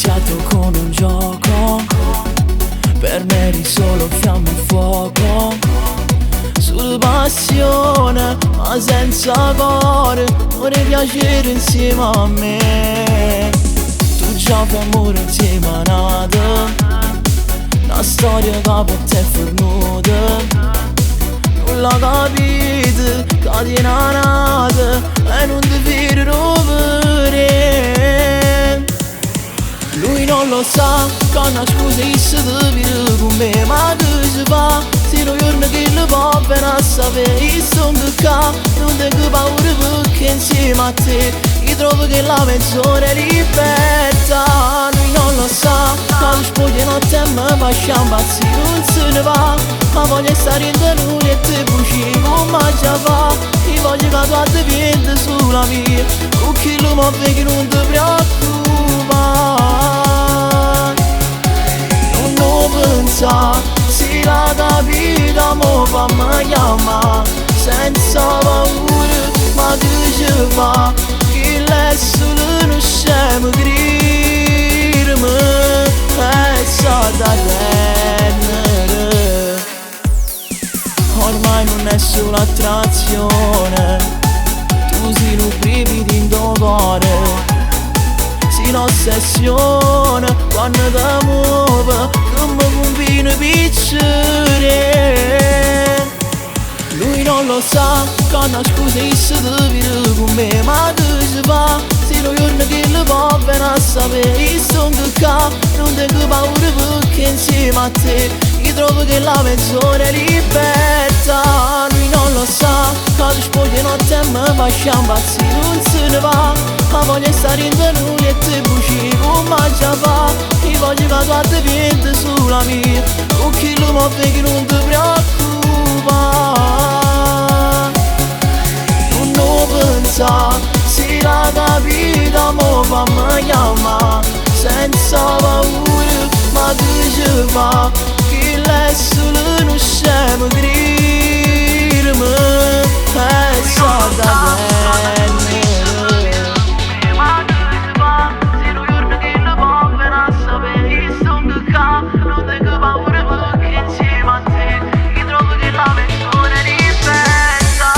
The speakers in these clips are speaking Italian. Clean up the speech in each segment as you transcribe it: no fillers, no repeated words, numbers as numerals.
iniziato con un gioco, per me eri solo fiamme e fuoco. Sulla passione ma senza cuore, vorrei piacere insieme a me. Tu già fai amore insieme a nata, una storia che per te è fornuta. Non l'ho capito, catenata e non ti vedo rovere. Lui non lo sa, che una scusa issa ti vede con me. Ma che si fa, se lo giorno che lo può venire a sapere. Io sono qua, non tengo paura perché insieme a te io trovo che la mezz'ora è libertà. Lui non lo sa, quando spoglia notte e mi faccia impazzire. Non se ne va, ma voglio stare in lui e te buci, come già fa. Io voglio che tu ti vieni sulla mia, con chi lo muove che non ti preoccupare. Non lo pensa, se la capita mo fammi chiamare, senza paura, ma che ci fa? Che lei solo non scemo grirmi e sa da rendere. Ormai non è solo attrazione, tu sei un brivido in tuo cuore, sei un'ossessione quando ti muove come un vino piccere. Lui non lo sa, che una scusa issa ti vede con me. Ma che si fa, se lo giorno che lo può venire a sapere. Io sono qua, non tengo paura perché insieme a te io trovo che la mezz'ora è libertà. Lui non lo sa, che spoglia notte e mi faccia impazzire. Non se ne va, ma voglio stare in lui e te buci, come già fa. Io voglio che tu ti vieni sulla mia, con chi lo muove che non ti preoccupare. Non lo pensa, se la capita mo fammi chiamare, senza paura, ma che ci fa? Che lei solo non scemo grirmi e sa da rendere. Ma che ci fa? Se lo giorno che lo può venire a sapere. Io sono qua, non tengo paura perché insieme a te io trovo che la mezz'ora è libertà.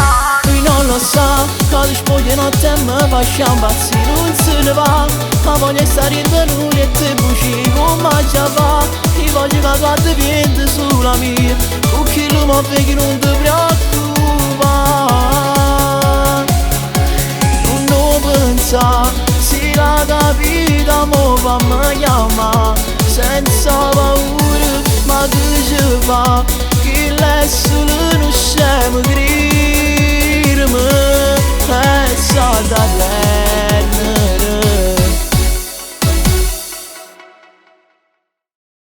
Lui non lo sa, che spoglia notte e mi faccia impazzire. Non se ne va, ma voglio stare in lui e te buci, come già fa. Io voglio che tu ti vieni sulla mia, con chi lo muove che non ti preoccupare. Non lo pensa, se la capita mo fammi